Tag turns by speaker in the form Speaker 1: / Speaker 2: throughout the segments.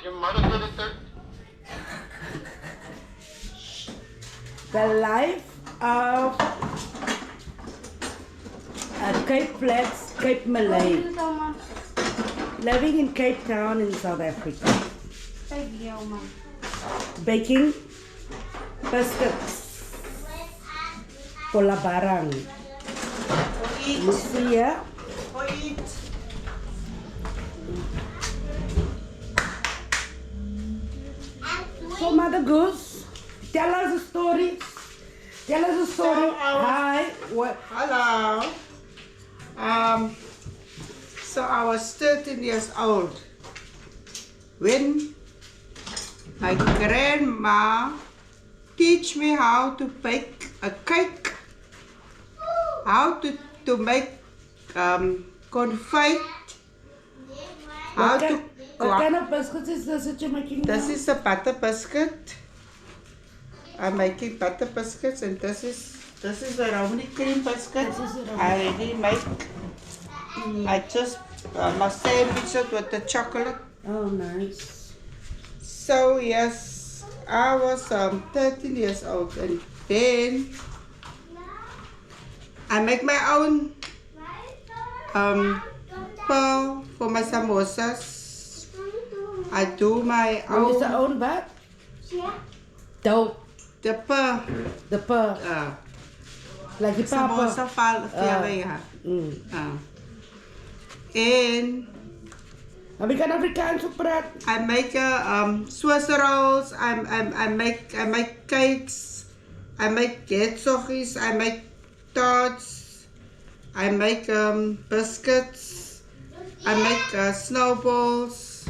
Speaker 1: your mother did it there?
Speaker 2: The life of a Cape Flats, Cape Malay, living in Cape Town in South Africa. Baking biscuits for la barang. You see here? So Mother Goose, tell us a story. Tell us a story. Hi. What?
Speaker 3: Hello. So I was 13 years old when my grandma teach me how to bake a cake, how to make confit, how to.
Speaker 2: What kind of biscuits is this that you're making now?
Speaker 3: This is a butter biscuit. I'm making butter biscuits, and this is a brownie cream biscuit. I already make. I just must sandwich it with the chocolate.
Speaker 2: Oh, nice.
Speaker 3: So yes, I was 13 years old, and then I make my own pearl for my samosas. I do my
Speaker 2: What is
Speaker 3: own.
Speaker 2: the own bag? Dope.
Speaker 3: The pearl.
Speaker 2: The pearl. Like the papa.
Speaker 3: Samosa ja. En
Speaker 2: Heb ik een Afrikaanse praat?
Speaker 3: I make Swiss rolls. I make cakes. I make getsoggies. I make tarts. I make biscuits. I make snowballs.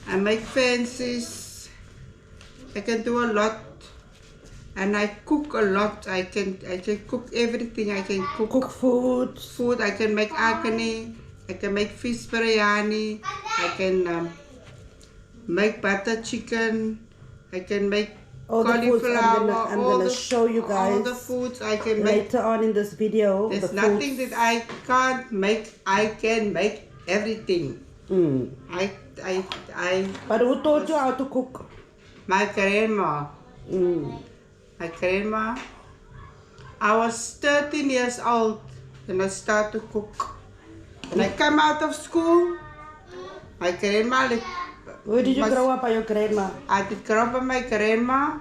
Speaker 3: I make fancies. I can do a lot, and I cook a lot. I can cook everything. I can cook
Speaker 2: food.
Speaker 3: Food. I can make agni. I can make fish biryani. I can make butter chicken. I can make
Speaker 2: All the foods
Speaker 3: cauliflower.
Speaker 2: I'm gonna show you guys
Speaker 3: all the foods I can make.
Speaker 2: later on in this video.
Speaker 3: There's
Speaker 2: the
Speaker 3: nothing
Speaker 2: foods.
Speaker 3: that I can't make. I can make everything. I.
Speaker 2: But who taught you how to cook?
Speaker 3: My grandma. My grandma. I was 13 years old when I started to cook. When I come out of school, my grandma.
Speaker 2: Where did you grow up by your grandma?
Speaker 3: I did grow up by my grandma.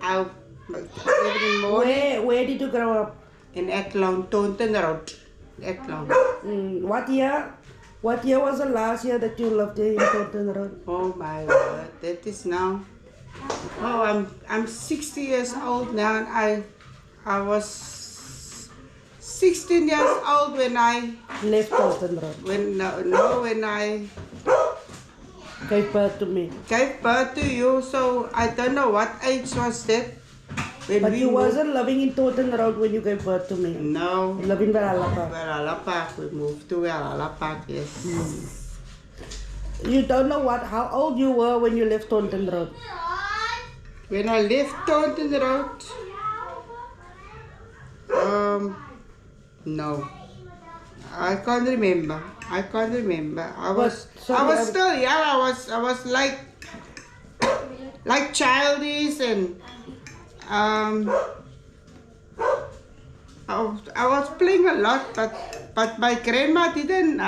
Speaker 3: Every morning.
Speaker 2: Where did you grow up?
Speaker 3: In Eklund, Taunton Road. Eklund.
Speaker 2: What year was the last year that you lived in Taunton Road?
Speaker 3: Oh my God, that is now. Oh, I'm 60 years old now, and I was 16 years old when I
Speaker 2: left Taunton Road.
Speaker 3: When I
Speaker 2: gave birth to me.
Speaker 3: Gave birth to you, so I don't know what age was that.
Speaker 2: But you wasn't living in Taunton Road when you gave birth to me.
Speaker 3: No.
Speaker 2: You lived in Valhalla.
Speaker 3: Valhalla Park. We moved to Valhalla Park, yes.
Speaker 2: You don't know how old you were when you left Taunton Road?
Speaker 3: When I left Taunton Road, no. I can't remember. I was still young. I was like childish, and I was playing a lot, but my grandma didn't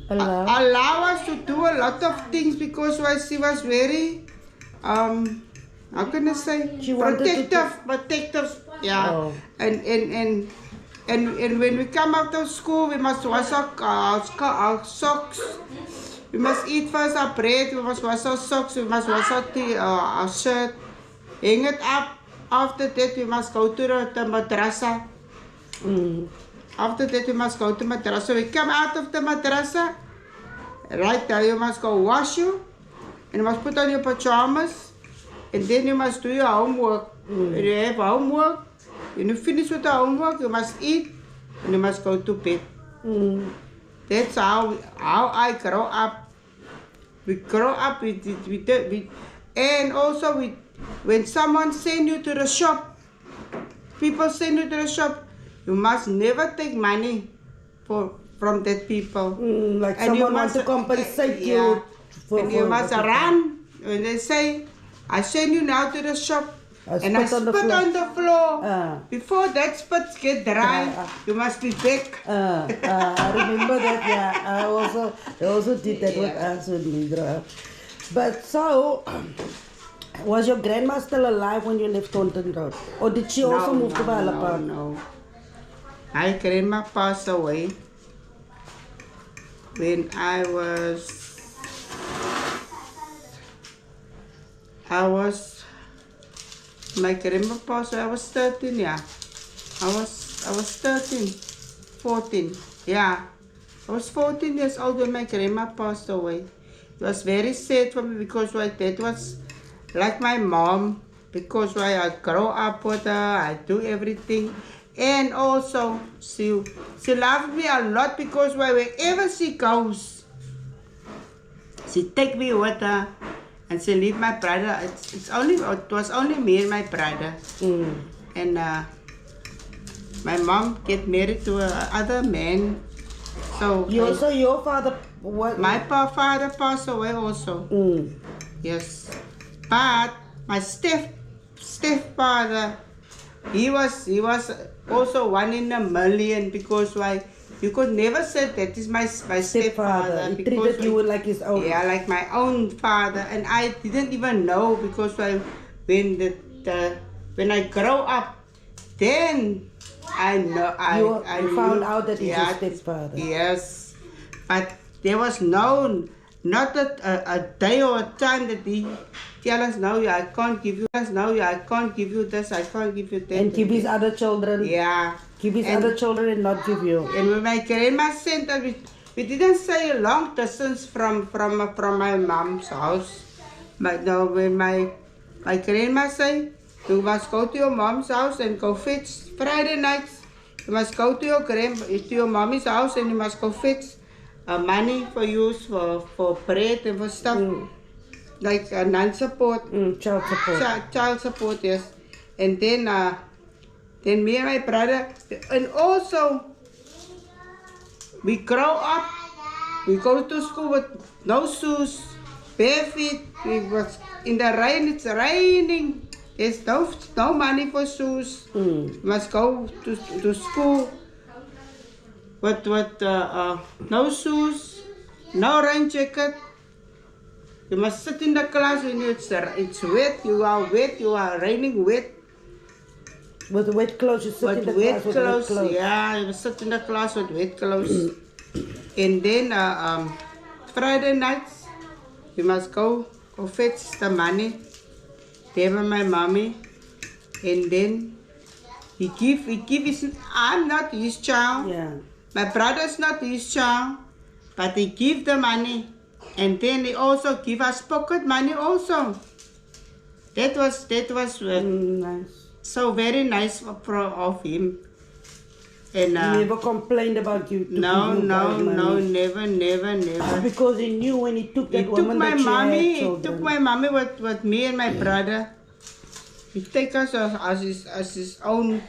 Speaker 3: allow us to do a lot of things because she was very how can I say, protective, yeah.
Speaker 2: Oh.
Speaker 3: And when we come out of school, we must wash our socks. We must eat first our bread. We must wash our socks. We must wash our shirt. Hang it up. After that, we must go to the madrasa. After that, we must go to madrasa. We come out of the madrasa. Right there, you must go wash you. And you must put on your pajamas. And then you must do your homework. When you have homework, when you finish with the homework, you must eat. And you must go to bed. That's how I grow up. We grow up with it. And also when someone send you to the shop, people send you to the shop, you must never take money for from that people.
Speaker 2: Like
Speaker 3: And you
Speaker 2: someone wants to
Speaker 3: must-
Speaker 2: compensate
Speaker 3: yeah.
Speaker 2: you.
Speaker 3: And you must run when they say, I send you now to the shop. And I
Speaker 2: spit
Speaker 3: spit on the floor. Before that spit get dry,
Speaker 2: Dry,
Speaker 3: you must be back.
Speaker 2: I remember that, yeah. I also did that with us with Nidra. But so, was your grandma still alive when you left Thornton Road? Or did she also move to Valapa?
Speaker 3: No. My grandma passed away when my grandma passed away, I was 13, yeah. I was 13, 14, yeah. I was 14 years old when my grandma passed away. It was very sad for me because that was like my mom, because I grow up with her, I do everything. And also, she loved me a lot because wherever she goes, she take me with her. And she leave my brother. It was only me and my brother. And my mom get married to another man. So
Speaker 2: your father, what?
Speaker 3: My father passed away also. Yes, but my stepfather, he was also 1 in a million, because why? You could never say that is my stepfather.
Speaker 2: He treated you like his own.
Speaker 3: Yeah, like my own father, and I didn't even know, because when I grow up, then I know I
Speaker 2: found out that he's your stepfather.
Speaker 3: Yes, but there was not a day or a time that he tell us, no, I can't give you this, no, I can't give you this, I can't give you that.
Speaker 2: And give his other children.
Speaker 3: Yeah.
Speaker 2: Give his other children and not give you.
Speaker 3: And when my grandma sent us, we didn't stay a long distance from my mom's house. But no, when my grandma say, you must go to your mom's house and go fetch Friday nights. You must go to your mommy's house and you must go fetch money for use for bread and for stuff. Like non-support.
Speaker 2: Child support.
Speaker 3: Child support, yes. And then me and my brother, and also we grow up, we go to school with no shoes, bare feet. We was in the rain, it's raining. There's no money for shoes. Must go to school with no shoes, no rain jacket. You must sit in the class when it's wet, you are raining wet.
Speaker 2: With wet clothes, you sit in the class with wet clothes.
Speaker 3: Yeah, you sit in the class with wet clothes. And then Friday nights, we must go fetch the money. There with my mommy. And then he give his, I'm not his child.
Speaker 2: Yeah.
Speaker 3: My brother's not his child. But he give the money. And then he also give us pocket money also. That was
Speaker 2: Nice.
Speaker 3: so very nice of him. And
Speaker 2: He never complained about you.
Speaker 3: no, never.
Speaker 2: Because he knew when he took that
Speaker 3: He took
Speaker 2: woman
Speaker 3: my
Speaker 2: that she had
Speaker 3: mommy. He
Speaker 2: children.
Speaker 3: took my mommy with me and my brother. He take us as his own.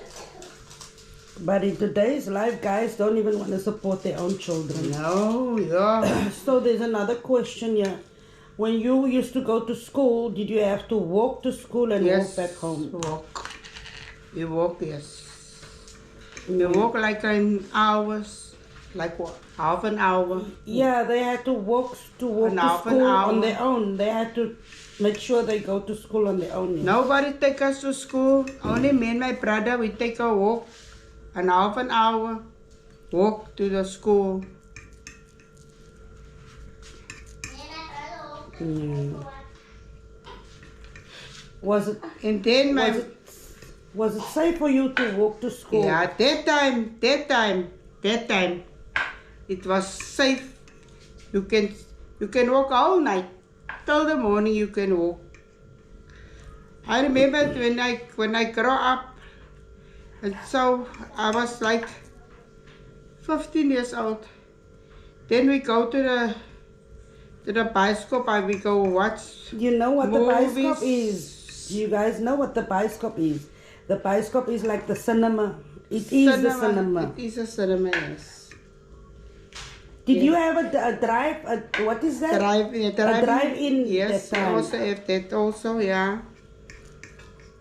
Speaker 2: But in today's life, guys don't even want to support their own children.
Speaker 3: No, yeah.
Speaker 2: So there's another question here. When you used to go to school, did you have to walk to school and walk back home?
Speaker 3: Walk. We walk, yes. We walk like in hours, like what, half an hour.
Speaker 2: Yeah, they had to walk to
Speaker 3: Half an
Speaker 2: school
Speaker 3: hour.
Speaker 2: on their own. They had to make sure they go to school on their own.
Speaker 3: Nobody take us to school. Only me and my brother, we take a walk. Half an hour walk to the school.
Speaker 2: Was it?
Speaker 3: And then
Speaker 2: Was it safe for you to walk to school?
Speaker 3: yeah, that time, it was safe. You can walk all night till the morning. You can walk. I remember when I grew up, and so I was like 15 years old. Then we go to the bioscope and we go watch.
Speaker 2: You know what
Speaker 3: movies.
Speaker 2: the bioscope is? Do you guys know what the bioscope is? The bioscope is like the cinema. It is the cinema.
Speaker 3: It is a cinema, yes.
Speaker 2: Did you have a drive? What is that?
Speaker 3: Drive-in.
Speaker 2: that
Speaker 3: Yes, we
Speaker 2: time.
Speaker 3: also have that also, yeah.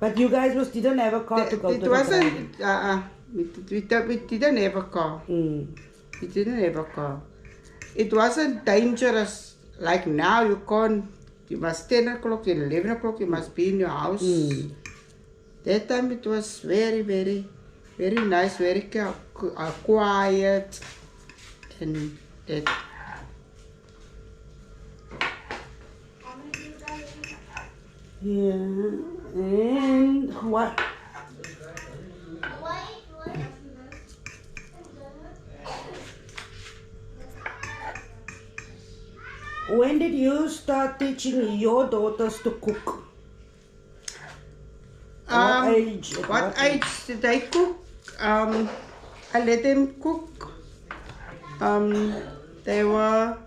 Speaker 2: But you guys didn't have a car to go
Speaker 3: It
Speaker 2: to the
Speaker 3: wasn't,
Speaker 2: drive-in.
Speaker 3: we didn't have a car.
Speaker 2: Mm.
Speaker 3: We didn't have a car. It wasn't dangerous. Like now, you can't, you must 10 o'clock, 11 o'clock, you must be in your house.
Speaker 2: Mm.
Speaker 3: That time it was very, very, very nice, very quiet. And that.
Speaker 2: Yeah. And what? When did you start teaching your daughters to cook? What age? At
Speaker 3: What age did I cook? I let them cook. They were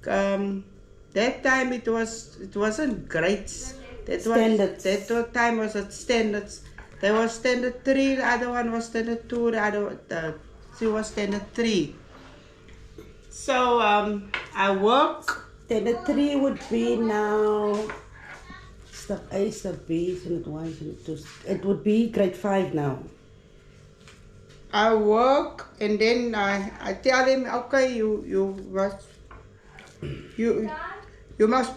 Speaker 3: that time it wasn't grades.
Speaker 2: Standards.
Speaker 3: That time was at standards. There was standard 3, the other one was standard 2, she was standard 3. So I work.
Speaker 2: Standard 3 would be now step A, step B, standard 1, standard 2. It would be grade 5 now.
Speaker 3: I work and then I tell him, okay, you must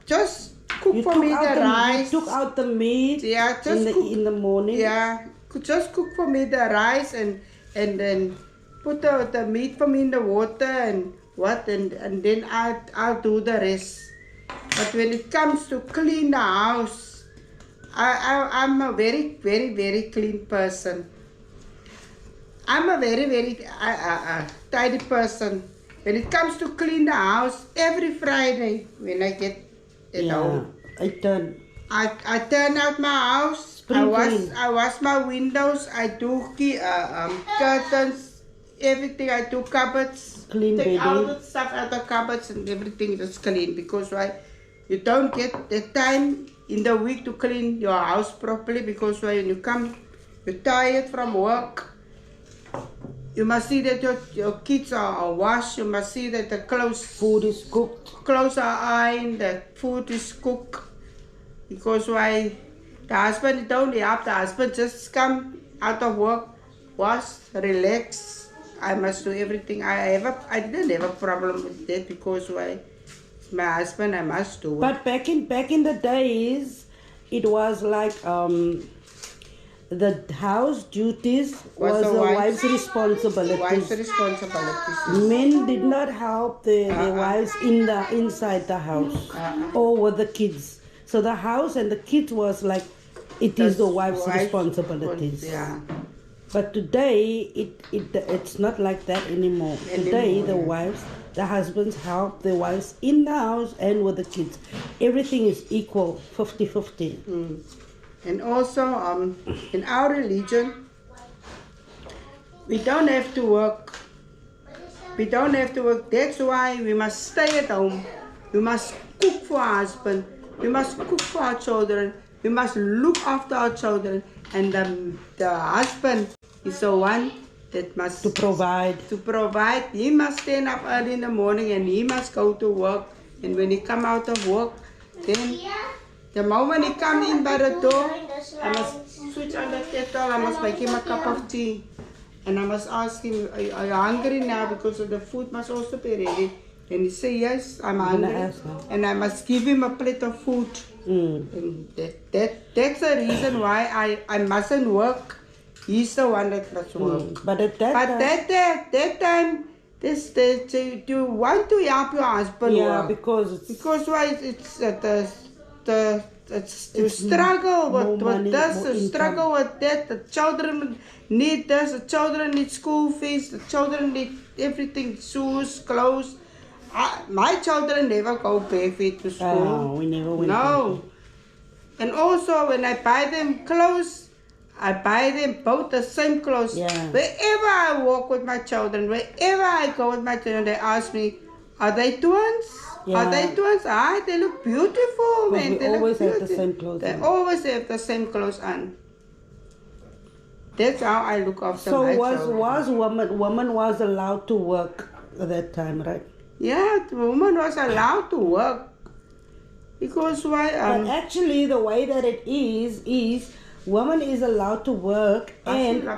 Speaker 3: just cook for me the rice.
Speaker 2: You took out the meat in the morning.
Speaker 3: Yeah, just cook for me the rice and then put the meat for me in the water and then I'll do the rest. But when it comes to clean the house, I'm a very, very, very clean person. I'm a very, very tidy person. When it comes to clean the house, every Friday when I get home,
Speaker 2: I
Speaker 3: turn out my house. I wash my windows. I do curtains, everything. I do cupboards. Take all the stuff out of the cupboards and everything is clean because you don't get the time in the week to clean your house properly because when you come, you're tired from work. You must see that your kids are washed. You must see that the
Speaker 2: food is cooked.
Speaker 3: Clothes are ironed. The food is cooked. Because the husband don't help. The husband just come out of work, wash, relax. I must do everything. I didn't have a problem with that because my husband, I must do it.
Speaker 2: But back in the days, it was like the house duties was the wife's responsibility. Men did not help their wives inside the house or with the kids. So the house and the kids was like it is the wife's responsibilities.
Speaker 3: Yeah.
Speaker 2: But today it's not like that anymore. Today the husbands help the wives in the house and with the kids. Everything is equal, 50-50.
Speaker 3: And also, in our religion, we don't have to work. We don't have to work. That's why we must stay at home. We must cook for our husband. We must cook for our children. We must look after our children. And the husband is the one that must
Speaker 2: to provide.
Speaker 3: He must stand up early in the morning and he must go to work. And when he come out of work, then the moment he come in by the door, I must switch on the kettle, I must make him a cup of tea. And I must ask him, are you hungry now? Because the food must also be ready. And he say, yes, I'm hungry. And I must give him a plate of food. And that's the reason why I mustn't work. He's the one that must work.
Speaker 2: But at that
Speaker 3: time, you want to help your husband work.
Speaker 2: because
Speaker 3: why it's to struggle with this, to struggle with that. The children need this, the children need school fees, the children need everything, shoes, clothes. My children never go barefoot to school.
Speaker 2: We never went.
Speaker 3: No. And also when I buy them clothes, I buy them both the same clothes.
Speaker 2: Yeah.
Speaker 3: Wherever I walk with my children, wherever I go with my children, they ask me, are they twins?
Speaker 2: Yeah.
Speaker 3: Are they twins? They look beautiful.
Speaker 2: We always have the same clothes
Speaker 3: They
Speaker 2: on.
Speaker 3: always have the same clothes on. That's how I look after my children.
Speaker 2: So woman was allowed to work at that time, right?
Speaker 3: Yeah, the woman was allowed to work. Because why?
Speaker 2: But actually, the way that it is woman is allowed to work, and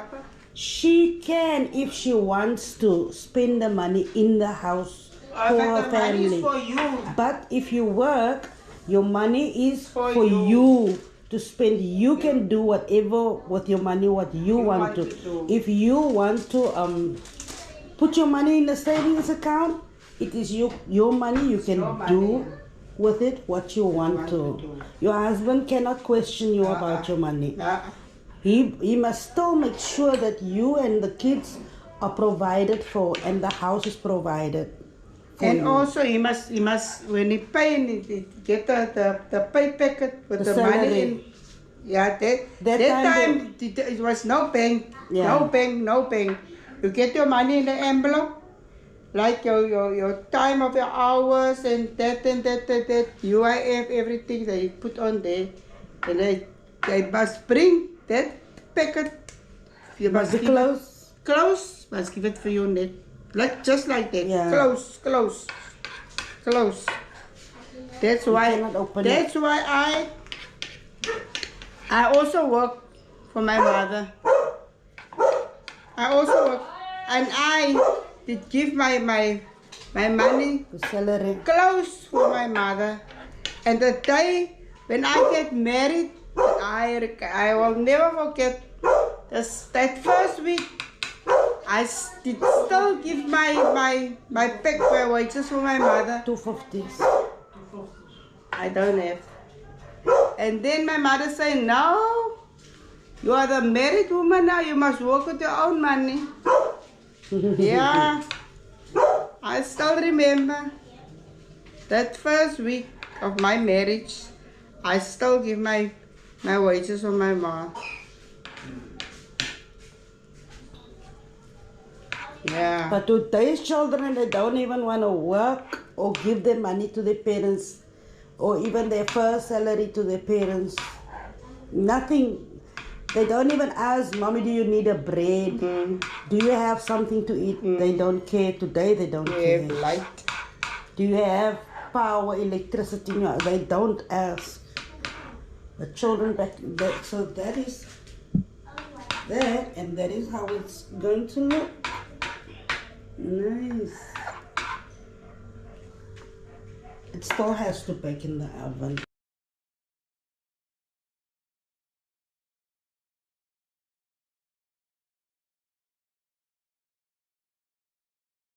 Speaker 2: she can, if she wants to, spend the money in the house for
Speaker 3: but
Speaker 2: her
Speaker 3: the money is
Speaker 2: family.
Speaker 3: for you.
Speaker 2: But if you work, your money is
Speaker 3: For
Speaker 2: for
Speaker 3: you.
Speaker 2: you to spend. You can do whatever with your money what you want to.
Speaker 3: do.
Speaker 2: If you want to put your money in a savings account, it is your money. You can
Speaker 3: your
Speaker 2: do
Speaker 3: money.
Speaker 2: with it what you want to. Your husband cannot question you about your money. He must still make sure that you and the kids are provided for and the house is provided for
Speaker 3: And
Speaker 2: you.
Speaker 3: also he must when he pay, he get the pay packet with
Speaker 2: The
Speaker 3: the money
Speaker 2: salary.
Speaker 3: in. Yeah, that time it was no bank,
Speaker 2: Yeah.
Speaker 3: no bank. You get your money in the envelope, like your time of your hours and that UIF, everything that you put on there, and they must bring that packet. You
Speaker 2: Must be
Speaker 3: give it-
Speaker 2: close.
Speaker 3: Close, must give it for your net. Like just like that.
Speaker 2: Yeah.
Speaker 3: Close. That's why
Speaker 2: cannot open
Speaker 3: that's why I also work for my mother. I also work, and I did give my money
Speaker 2: The salary.
Speaker 3: close for my mother. And the day when I get married, I will never forget that first week. I did still give my pack my wages for my mother.
Speaker 2: 250s.
Speaker 3: I don't have. And then my mother said, no, you are the married woman now, you must work with your own money. Yeah, I still remember that first week of my marriage, I still give my wages for my mom. Yeah.
Speaker 2: But today's children, they don't even want to work or give their money to their parents or even their first salary to their parents. Nothing. They don't even ask, Mommy, do you need a bread? Do you have something to eat? They don't care. Today, they don't care.
Speaker 3: Light.
Speaker 2: Do you have power, electricity? No, they don't ask. The children back that. So that is that, and that is how it's going to look. Nice. It still has to bake in the oven.